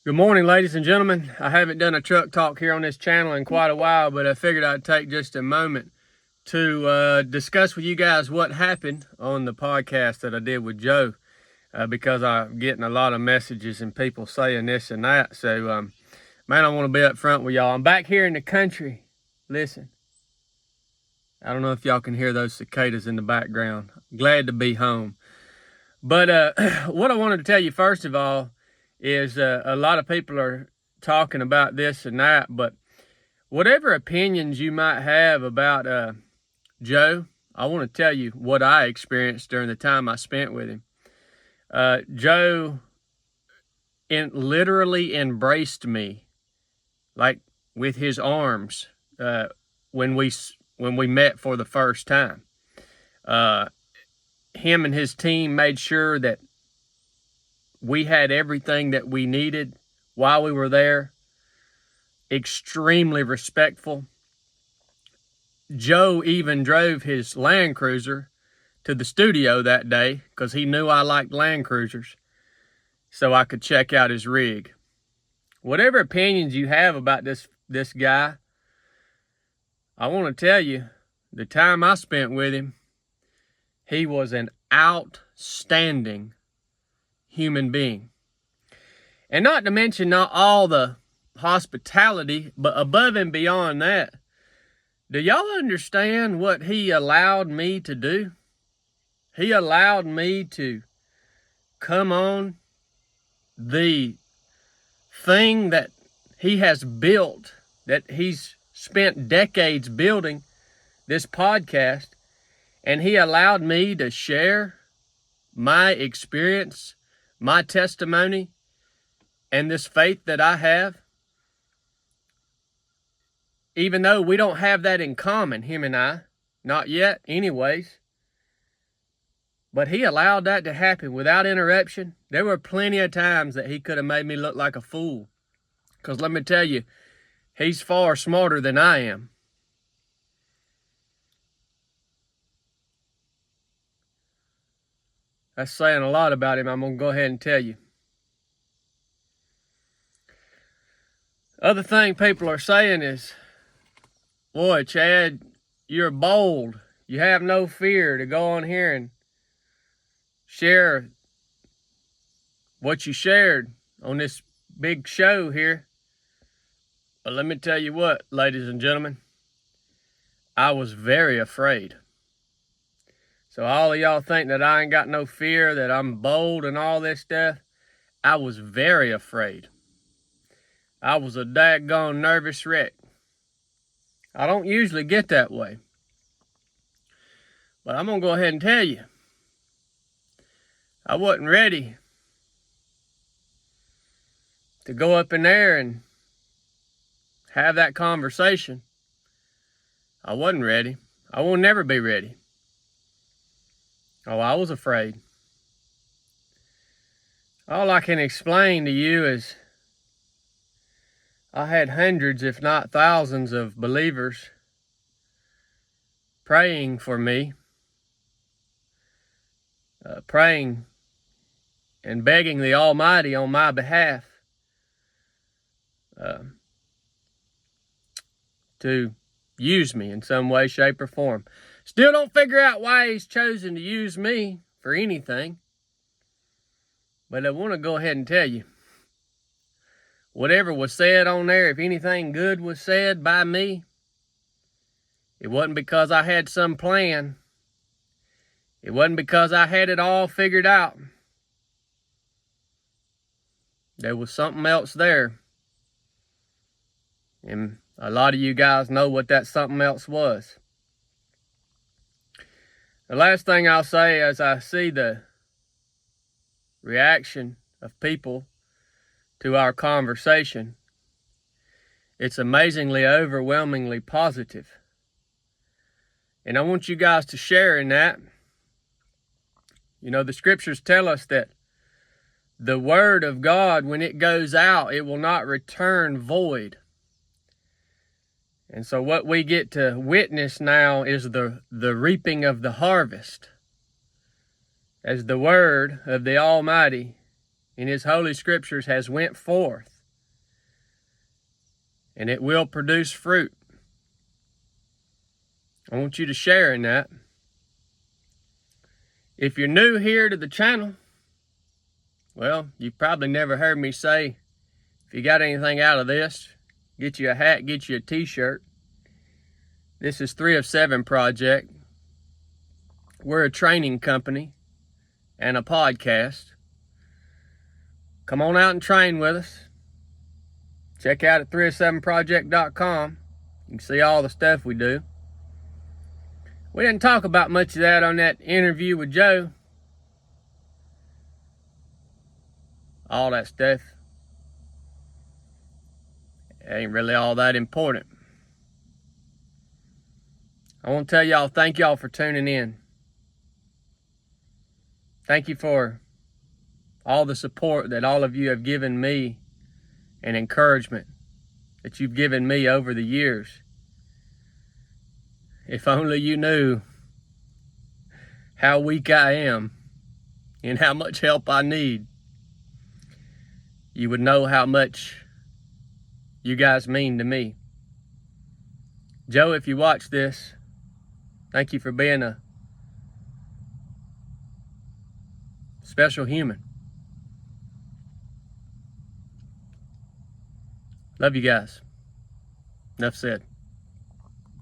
Good morning, ladies and gentlemen. I haven't done a truck talk here on this channel in quite a while, but I figured I'd take just a moment to discuss with you guys what happened on the podcast that I did with Joe, because I'm getting a lot of messages and people saying this and that. So, man, I want to be up front with y'all. I'm back here in the country. Listen, I don't know if y'all can hear those cicadas in the background. Glad to be home. But what I wanted to tell you first of all is a lot of people are talking about this and that, but whatever opinions you might have about Joe, I want to tell you what I experienced during the time I spent with him. Joe literally embraced me, like with his arms, when we met for the first time. Him and his team made sure that we had everything that we needed while we were there. Extremely respectful. Joe even drove his Land Cruiser to the studio that day because he knew I liked Land Cruisers, so I could check out his rig. Whatever opinions you have about this guy, I want to tell you, the time I spent with him, he was an outstanding human being. And not to mention not all the hospitality, but above and beyond that, do y'all understand what he allowed me to do? He allowed me to come on the thing that he has built, that he's spent decades building, this podcast, and he allowed me to share my experience, my testimony, and this faith that I have. Even though we don't have that in common, him and I, not yet anyways, but he allowed that to happen without interruption. There were plenty of times that he could have made me look like a fool, because let me tell you, he's far smarter than I am. That's saying a lot about him. I'm going to go ahead and tell you. Other thing people are saying is, boy, Chad, you're bold. You have no fear to go on here and share what you shared on this big show here. But let me tell you what, ladies and gentlemen, I was very afraid. So all of y'all think that I ain't got no fear, that I'm bold and all this stuff. I was very afraid. I was a daggone nervous wreck. I don't usually get that way. But I'm going to go ahead and tell you, I wasn't ready to go up in there and have that conversation. I wasn't ready. I will never be ready. Oh, I was afraid. All I can explain to you is I had hundreds, if not thousands, of believers praying for me, praying and begging the Almighty on my behalf to use me in some way, shape, or form. Still don't figure out why he's chosen to use me for anything. But I want to go ahead and tell you, whatever was said on there, if anything good was said by me, it wasn't because I had some plan. It wasn't because I had it all figured out. There was something else there. And a lot of you guys know what that something else was. The last thing I'll say as I see the reaction of people to our conversation, it's amazingly, overwhelmingly positive. And I want you guys to share in that. You know, the scriptures tell us that the word of God, when it goes out, it will not return void. And so what we get to witness now is the reaping of the harvest, as the word of the Almighty in his holy scriptures has went forth, and it will produce fruit. I want you to share in that. If you're new here to the channel, well, you've probably never heard me say, if you got anything out of this, get you a hat, get you a t-shirt. This is 3 of 7 Project. We're a training company and a podcast. Come on out and train with us. Check out at 3of7project.com. You can see all the stuff we do. We didn't talk about much of that on that interview with Joe. All that stuff ain't really all that important. I want to tell y'all, thank y'all for tuning in. Thank you for all the support that all of you have given me and encouragement that you've given me over the years. If only you knew how weak I am and how much help I need, you would know how much you guys mean to me. Joe, if you watch this, thank you for being a special human. Love you guys. Nuff said.